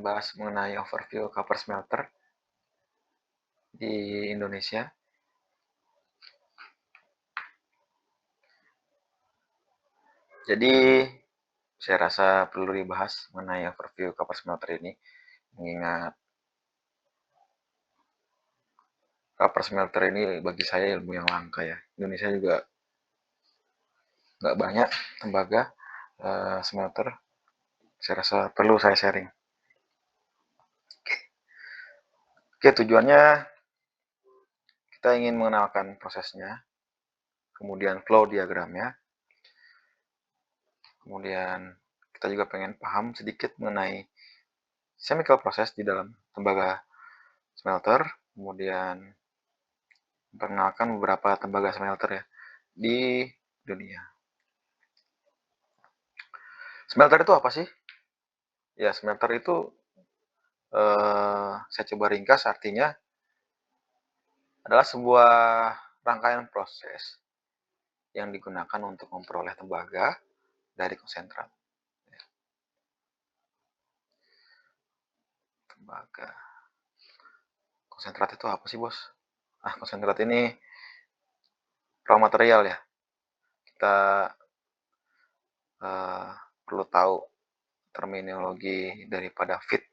bahas mengenai overview copper smelter di Indonesia. Jadi, saya rasa perlu dibahas mengenai overview copper smelter ini, mengingat copper smelter ini bagi saya ilmu yang langka ya. Indonesia juga nggak banyak tembaga smelter. Saya rasa perlu saya sharing. Oke, tujuannya kita ingin mengenalkan prosesnya, kemudian flow diagramnya, kemudian kita juga pengen paham sedikit mengenai chemical proses di dalam tembaga smelter, kemudian memperkenalkan beberapa tembaga smelter ya di dunia. Smelter itu apa sih? Ya, smelter itu saya coba ringkas, artinya adalah sebuah rangkaian proses yang digunakan untuk memperoleh tembaga dari konsentrat. Tembaga. Konsentrat itu apa sih, Bos? Konsentrat ini raw material ya. Kita perlu tahu terminologi daripada feed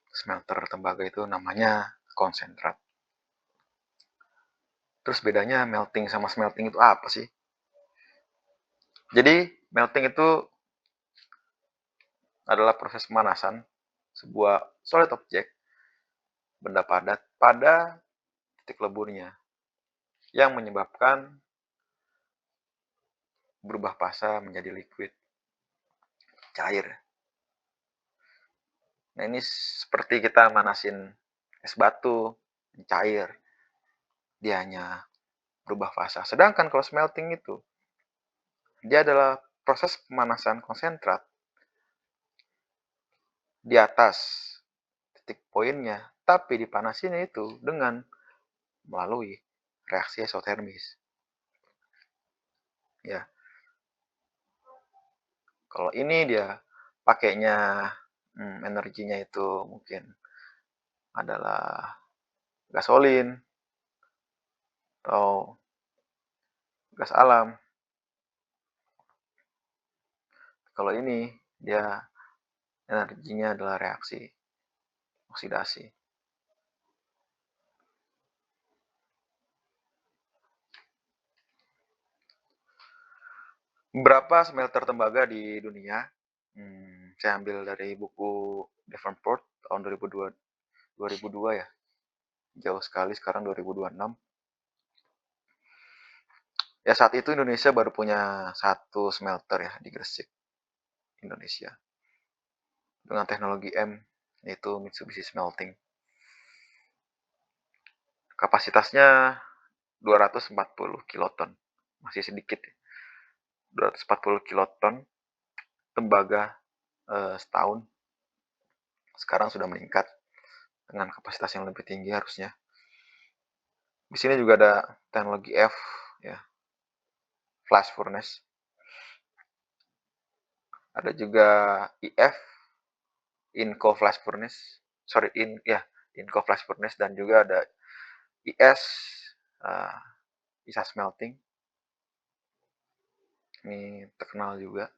smelter tembaga itu namanya konsentrat. Terus bedanya melting sama smelting itu apa sih? Jadi melting itu adalah proses pemanasan sebuah solid object, benda padat, pada titik leburnya yang menyebabkan berubah fasa menjadi liquid, cair. Nah, ini seperti kita manasin es batu, cair, dia hanya berubah fasa. Sedangkan kalau smelting itu, dia adalah proses pemanasan konsentrat di atas titik poinnya, tapi dipanasinnya itu dengan melalui reaksi eksotermis. Ya, kalau ini dia pakainya energinya itu mungkin adalah gasolin atau gas alam. Kalau ini dia energinya adalah reaksi oksidasi. Berapa smelter tembaga di dunia? Saya ambil dari buku Davenport tahun 2002 ya. Jauh sekali, sekarang 2026. Ya, saat itu Indonesia baru punya satu smelter ya di Gresik, Indonesia. Dengan teknologi M, yaitu Mitsubishi Smelting. Kapasitasnya 240 kiloton. Masih sedikit ya. 240 kiloton tembaga setahun. Sekarang sudah meningkat dengan kapasitas yang lebih tinggi harusnya. Di sini juga ada teknologi F ya, flash furnace. Ada juga IF, Inco flash furnace. Inco flash furnace, dan juga ada IS, ISA smelting. Ini terkenal juga.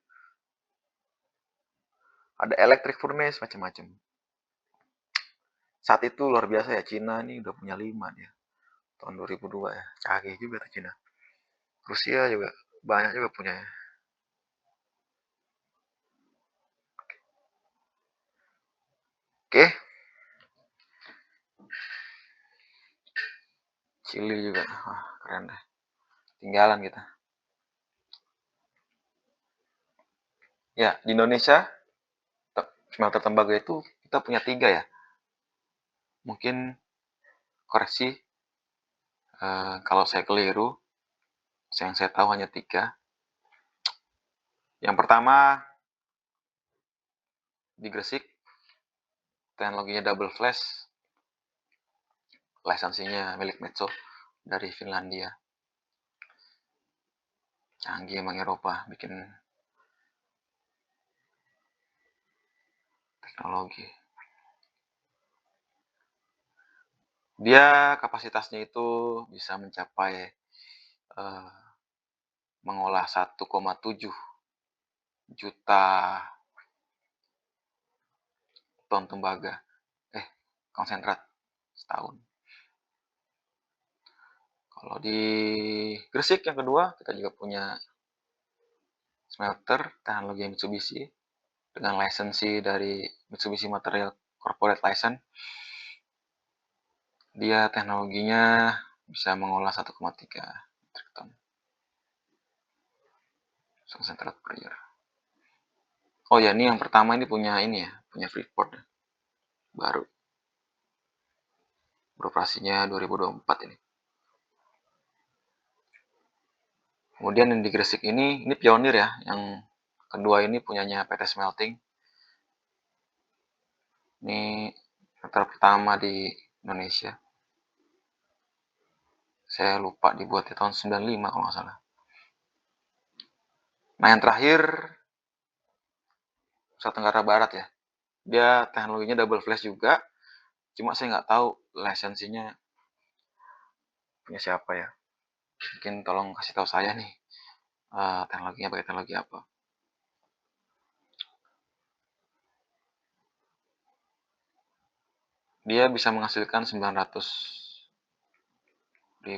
Ada electric furnace, macam-macam. Saat itu luar biasa ya, Cina ini udah punya 5 dia. Tahun 2002 ya, canggih juga tuh Cina. Rusia juga banyak juga punya ya. Oke. Chili juga. Wah, keren deh. Tinggalan kita. Ya, di Indonesia smelter tembaga itu kita punya 3 ya. Mungkin koreksi kalau saya keliru. Yang saya tahu hanya 3. Yang pertama di Gresik, teknologinya double flash, lisensinya milik Metso dari Finlandia. Canggih emang Eropa bikin teknologi. Dia kapasitasnya itu bisa mencapai, mengolah 1,7 juta ton tembaga, konsentrat setahun. Kalau di Gresik yang kedua, kita juga punya smelter teknologi Mitsubishi dengan lisensi dari Mitsubishi Material Corporate License. Dia teknologinya bisa mengolah 1,3 metrik ton konsentrat per year. Oh ya, ini yang pertama ini punya Freeport ya, baru beroperasinya 2024 ini. Kemudian yang di Gresik ini pionir ya, yang kedua ini punyanya PT Smelting. Ini smelter pertama di Indonesia. Saya lupa dibuat di tahun 95 kalau nggak salah. Nah yang terakhir Nusa Tenggara Barat ya. Dia teknologinya double flash juga, cuma saya nggak tahu lisensinya punya siapa ya. Mungkin tolong kasih tahu saya nih, teknologinya pakai teknologi apa. Dia bisa menghasilkan 900.000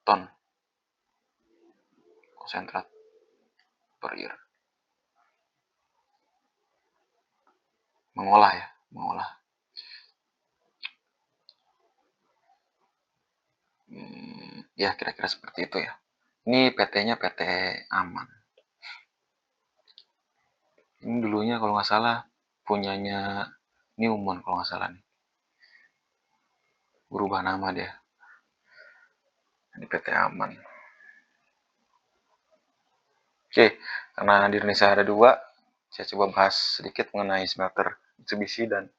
ton konsentrat per year. Mengolah ya, mengolah. Ya kira-kira seperti itu ya. Ini PT-nya PT Aman. Ini dulunya kalau nggak salah punyanya Newmont kalau nggak salah nih. Berubah nama dia. Ini PT Aman. Oke, karena di Indonesia ada dua, saya coba bahas sedikit mengenai smelter Mitsubishi dan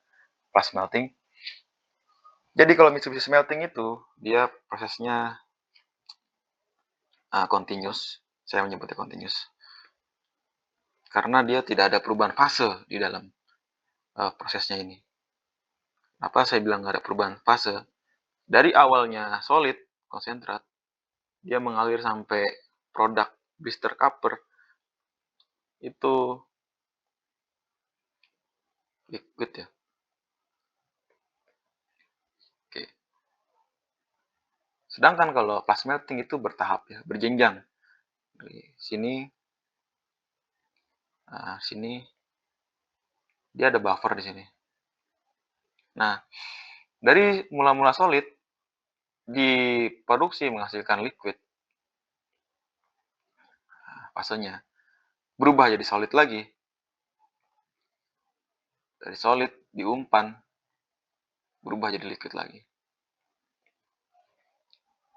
Plus Smelting. Jadi kalau Mitsubishi Smelting itu, dia prosesnya continuous. Saya menyebutnya continuous. Karena dia tidak ada perubahan fase di dalam prosesnya ini. Apa saya bilang nggak ada perubahan fase? Dari awalnya solid, konsentrat, dia mengalir sampai produk blister copper itu liquid ya. Oke. Sedangkan kalau pas melting itu bertahap ya, berjenjang. Dari sini, sini dia ada buffer di sini. Nah, dari mula-mula solid diproduksi menghasilkan liquid, fasenya berubah jadi solid lagi. Dari solid diumpan, berubah jadi liquid lagi.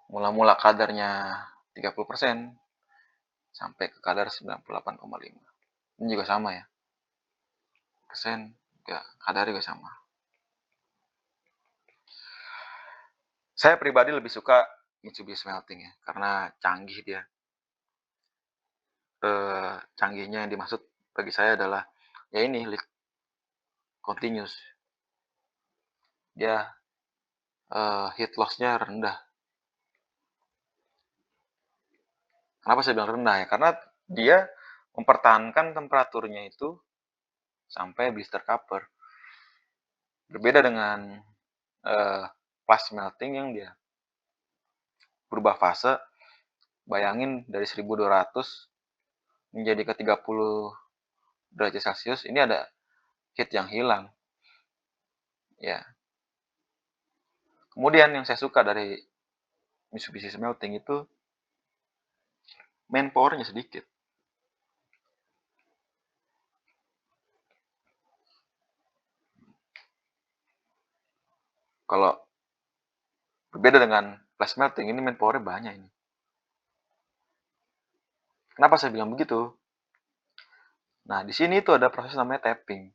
Mula-mula kadarnya 30% sampai ke kadar 98,5. Ini juga sama ya. Persen, ya, kadarnya juga sama. Saya pribadi lebih suka Mitsubishi Smelting ya, karena canggih dia. Canggihnya yang dimaksud bagi saya adalah ya ini continuous. Dia heat loss-nya rendah. Kenapa saya bilang rendah ya? Karena dia mempertahankan temperaturnya itu sampai blister copper. Berbeda dengan fast melting yang dia berubah fase. Bayangin dari 1200 menjadi ke 30 derajat Celcius, ini ada heat yang hilang. Ya. Kemudian yang saya suka dari Mitsubishi Smelting itu manpower-nya sedikit. Kalau berbeda dengan flash melting, ini manpower-nya banyak ini. Kenapa saya bilang begitu? Nah, di sini tuh ada proses namanya tapping.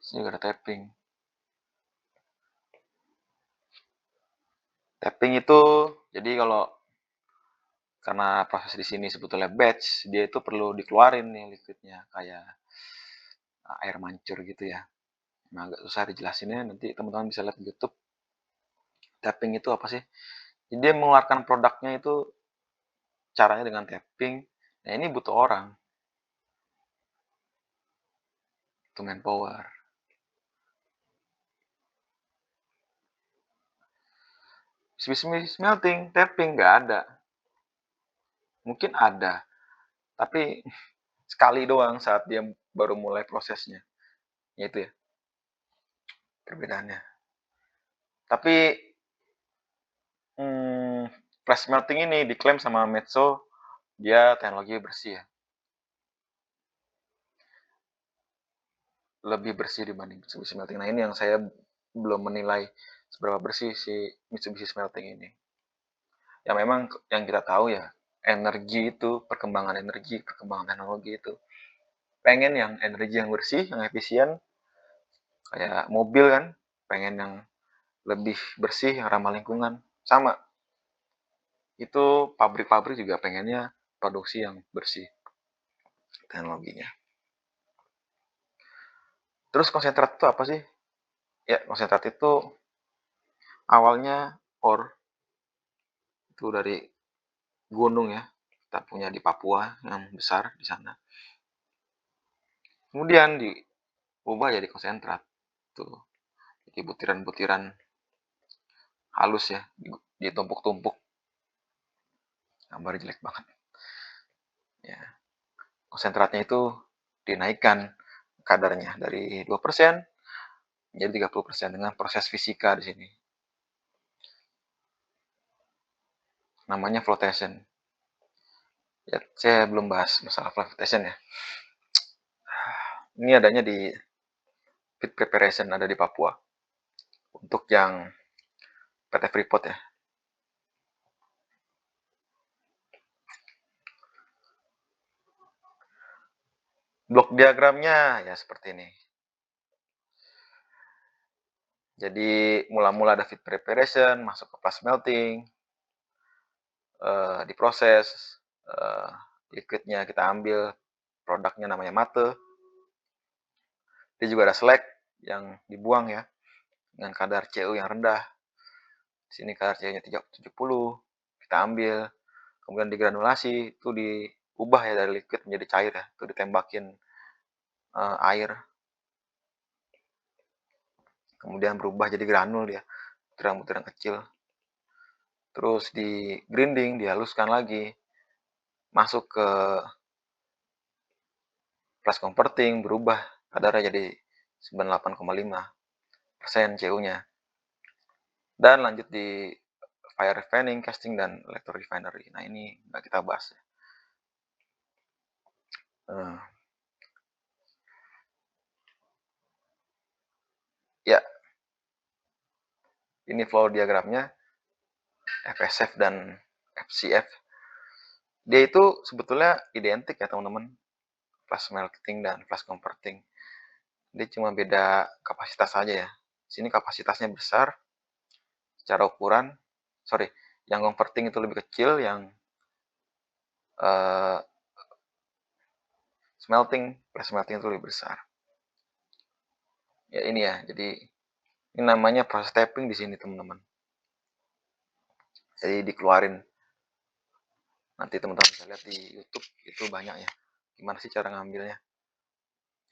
Di sini juga ada tapping. Tapping itu jadi kalau karena proses di sini sebetulnya batch, dia itu perlu dikeluarin nih liquidnya kayak air mancur gitu ya. Nah, agak susah dijelasinnya, nanti teman-teman bisa lihat di YouTube. Tapping itu apa sih? Jadi dia mengeluarkan produknya itu caranya dengan tapping. Nah, ini butuh orang, butuh manpower. Bisnis smelting, tapping nggak ada. Mungkin ada, tapi sekali doang saat dia baru mulai prosesnya. Ya itu ya perbedaannya. Tapi flash smelting ini diklaim sama Metso dia teknologi bersih ya. Lebih bersih dibanding Mitsubishi Smelting. Nah, ini yang saya belum menilai seberapa bersih si Mitsubishi Smelting ini. Ya memang yang kita tahu ya, energi itu, perkembangan teknologi itu. Pengen yang energi yang bersih, yang efisien, kayak mobil kan, pengen yang lebih bersih, yang ramah lingkungan. Sama, itu pabrik-pabrik juga pengennya produksi yang bersih teknologinya. Terus konsentrat itu apa sih? Ya, konsentrat itu awalnya ore itu dari gunung ya. Kita punya di Papua yang besar di sana. Kemudian diubah jadi konsentrat. Tuh, jadi butiran-butiran halus ya, ditumpuk-tumpuk. Gambar jelek banget. Ya, konsentratnya itu dinaikkan kadarnya dari 2% menjadi 30% dengan proses fisika di sini. Namanya flotation. Ya, saya belum bahas masalah flotation ya. Ini adanya di Pit Preparation ada di Papua. Untuk yang PT Freeport ya. Blok diagramnya ya seperti ini. Jadi mula-mula ada feed preparation, masuk ke flash melting, diproses, liquidnya kita ambil, produknya namanya mate. Dia juga ada slag yang dibuang ya, dengan kadar CO yang rendah. Di sini kadar CO-nya 70, kita ambil, kemudian digranulasi, itu diubah ya dari liquid menjadi cair ya, itu ditembakin air, kemudian berubah jadi granul dia, butiran-butiran kecil. Terus di grinding, dihaluskan lagi, masuk ke flash converting, berubah kadarnya jadi 98,5% CO-nya. Dan lanjut di fire refining, casting, dan electro refinery. Nah, ini nggak kita bahas ya. Ya, ini flow diagramnya FSF dan FCF. Dia itu sebetulnya identik ya teman-teman, flash melting dan flash converting. Dia cuma beda kapasitas saja ya. Sini kapasitasnya besar secara ukuran. Sorry, yang converting itu lebih kecil, yang uh, flash melting itu lebih besar. Ya ini ya, jadi ini namanya proses tapping di sini teman-teman. Jadi dikeluarin. Nanti teman-teman bisa lihat di YouTube itu banyak ya. Gimana sih cara ngambilnya?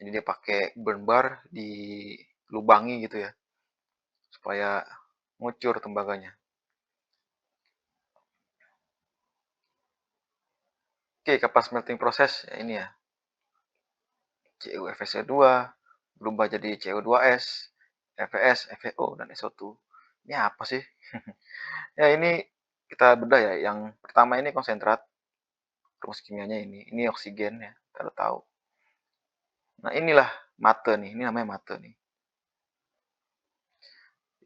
Jadi dia pakai burn bar dilubangi gitu ya, supaya ngucur tembaganya. Oke, kapas melting proses ya ini ya. CuFSO2 berubah jadi CO2S, FeS, FeO, dan SO2. Ini apa sih? Ya ini kita bedah ya. Yang pertama ini konsentrat, rumus kimianya ini oksigen ya, kita tahu. Nah inilah mate nih, ini namanya mate nih.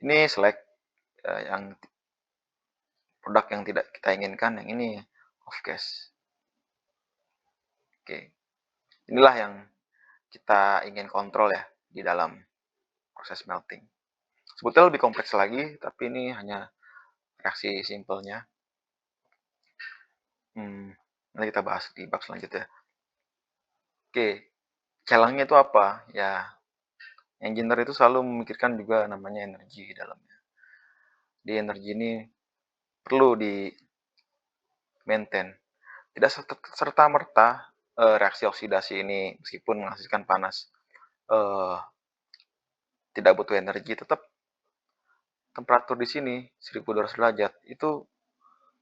Ini slag yang produk yang tidak kita inginkan, yang ini off gas. Oke, inilah yang kita ingin kontrol ya di dalam proses melting. Sebetulnya lebih kompleks lagi, tapi ini hanya reaksi simpelnya. Nanti kita bahas di bab selanjutnya. Oke, celangnya itu apa? Ya, Engineer itu selalu memikirkan juga namanya energi di dalamnya. Di energi ini perlu di-maintain. Tidak serta-merta, reaksi oksidasi ini meskipun menghasilkan panas, eee, tidak butuh energi, tetap temperatur di sini 1200 derajat itu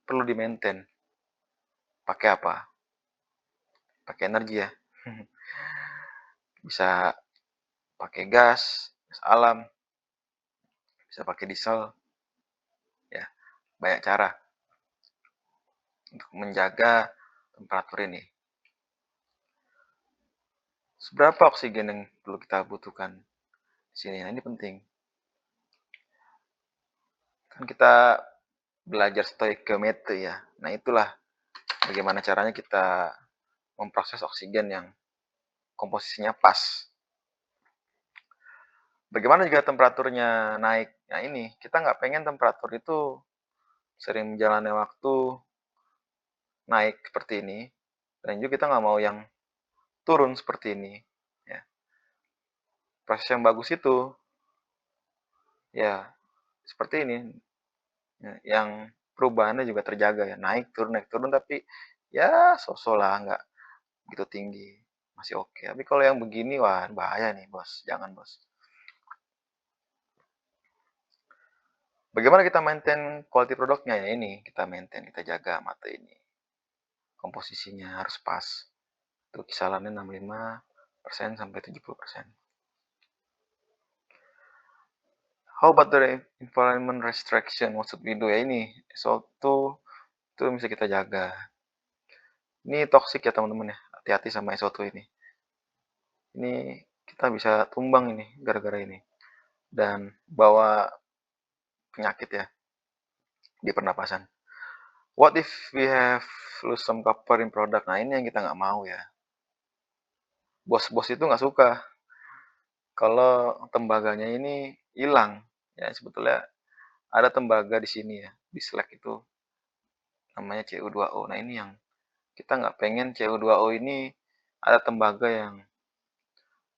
perlu di-maintain. Pakai apa? Pakai energi ya. Bisa pakai gas alam, bisa pakai diesel, ya banyak cara untuk menjaga temperatur ini. Seberapa oksigen yang perlu kita butuhkan di sini? Nah, ini penting. Kan kita belajar stoikiometri ya. Nah, itulah bagaimana caranya kita memproses oksigen yang komposisinya pas. Bagaimana jika temperaturnya naik? Nah, ini kita nggak pengen temperatur itu sering menjalani waktu naik seperti ini, dan juga kita nggak mau yang turun seperti ini. Ya. Proses yang bagus itu ya seperti ini, ya, yang perubahannya juga terjaga ya, naik turun tapi ya so-so lah, nggak gitu tinggi, masih oke. Tapi kalau yang begini wah bahaya nih bos, jangan bos. Bagaimana kita maintain quality produknya ya ini, kita maintain, kita jaga mata ini. Komposisinya harus pas. Itu kisarannya 65% sampai 70%. How about the environment restriction? What should we do? Ya ini, SO2 itu bisa kita jaga. Ini toxic ya teman-teman ya. Hati-hati sama SO2 ini. Ini kita bisa tumbang ini gara-gara ini. Dan bawa penyakit ya di pernapasan. What if we have lose some copper in product? Nah ini yang kita nggak mau ya. Bos-bos itu nggak suka kalau tembaganya ini hilang. Ya sebetulnya ada tembaga di sini ya, di Slack itu namanya CU2O. Nah ini yang kita nggak pengen CU2O ini ada tembaga yang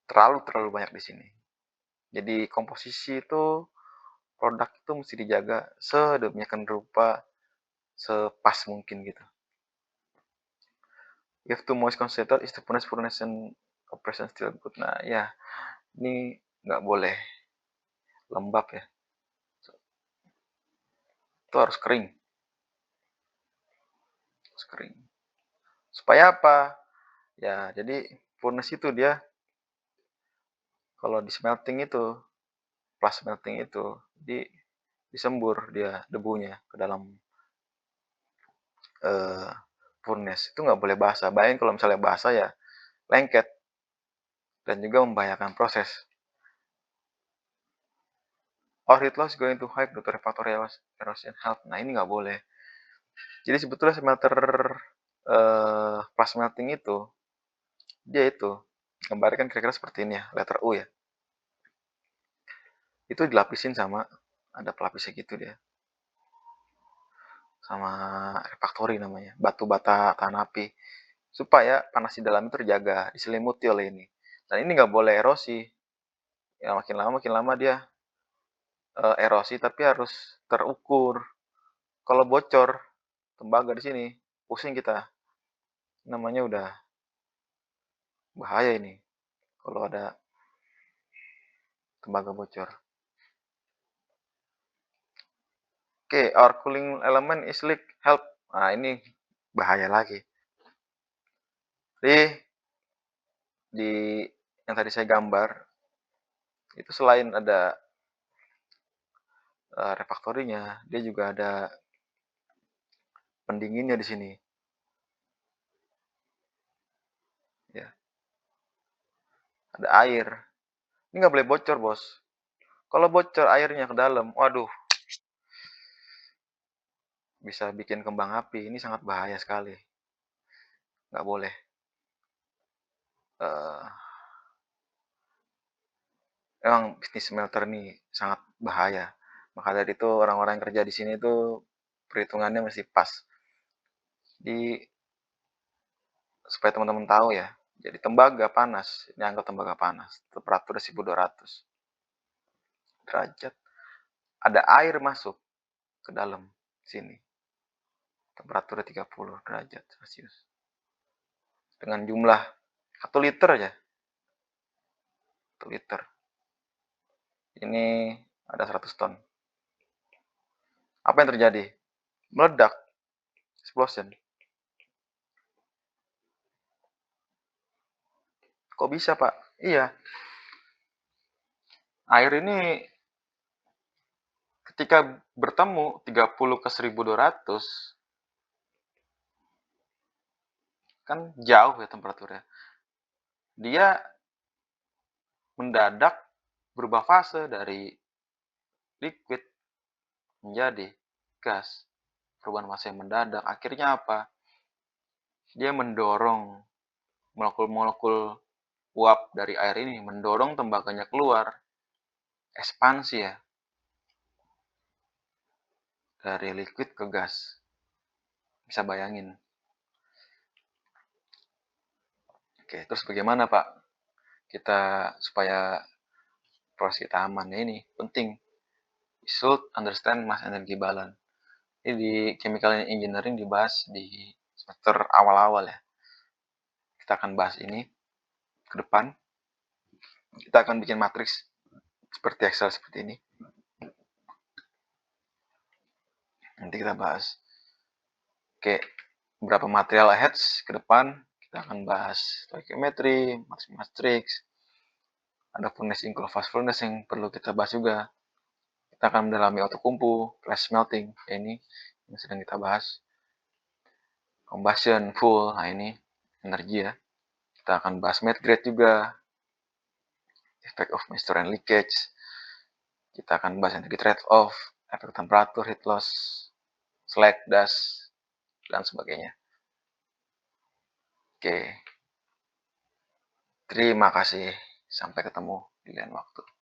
terlalu banyak di sini. Jadi komposisi itu produk itu mesti dijaga sedemikian rupa, sepas mungkin gitu. If too moist concentrated is the furnace and operation still good. Nah ya, ini nggak boleh lembab ya. Itu harus kering. Harus kering. Supaya apa? Ya, jadi furnace itu dia kalau di smelting itu, plus smelting itu, disembur dia debunya ke dalam furnace. Itu nggak boleh basah. Bayangin kalau misalnya basah ya lengket dan juga membahayakan proses. Or heat loss going to high due to refractory erosion health. Nah ini nggak boleh. Jadi sebetulnya smelter plus smelting itu dia itu gambarkan kira-kira seperti ini ya, letter U ya. Itu dilapisin sama ada pelapisnya gitu dia. Sama refractory namanya, batu bata tahan api. Supaya panas di dalam itu terjaga, diselimuti oleh ini. Dan ini nggak boleh erosi. Ya makin lama dia erosi tapi harus terukur. Kalau bocor tembaga di sini, pusing kita. Namanya udah bahaya ini kalau ada tembaga bocor. Oke, our cooling element is leak, help. Nah, ini bahaya lagi. Jadi di yang tadi saya gambar itu selain ada refaktorinya, dia juga ada pendinginnya di sini. Ya, ada air. Ini nggak boleh bocor, bos. Kalau bocor airnya ke dalam, waduh, bisa bikin kembang api. Ini sangat bahaya sekali. Nggak boleh. Uh, Emang bisnis smelter ini sangat bahaya. Maka dari itu orang-orang yang kerja di sini itu perhitungannya mesti pas. Di supaya teman-teman tahu ya. Jadi tembaga panas, ini anggap tembaga panas. Temperatur 1200. derajat. Ada air masuk ke dalam sini. Temperaturnya 30 derajat Celcius. Dengan jumlah 1 liter aja. 1 liter. Ini ada 100 ton. Apa yang terjadi? Meledak. Explosion. Kok bisa, Pak? Iya. Air ini ketika bertemu 30 ke 1200 kan jauh ya temperaturnya. Dia mendadak berubah fase dari liquid menjadi gas. Perubahan fase yang mendadak. Akhirnya apa? Dia mendorong molekul-molekul uap dari air ini, mendorong tembaganya keluar. Ekspansi ya. Dari liquid ke gas. Bisa bayangin. Oke, terus bagaimana Pak? Kita supaya proses kita aman ya, ini penting. You should understand mass energy balance. Ini di chemical engineering dibahas di semester awal-awal ya. Kita akan bahas ini ke depan. Kita akan bikin matriks seperti Excel seperti ini. Nanti kita bahas. Oke, beberapa material heads ke depan. Kita akan bahas stoichiometry, matrix. Ada furnace include fast furnace yang perlu kita bahas juga. Kita akan mendalami autokumpu, flash smelting. Ini yang sedang kita bahas. Combustion full, nah ini energi ya. Kita akan bahas melt grade juga. Effect of moisture and leakage. Kita akan bahas energi trade-off, efek temperatur, heat loss, slag, dust, dan sebagainya. Oke. Terima kasih. Sampai ketemu di lain waktu.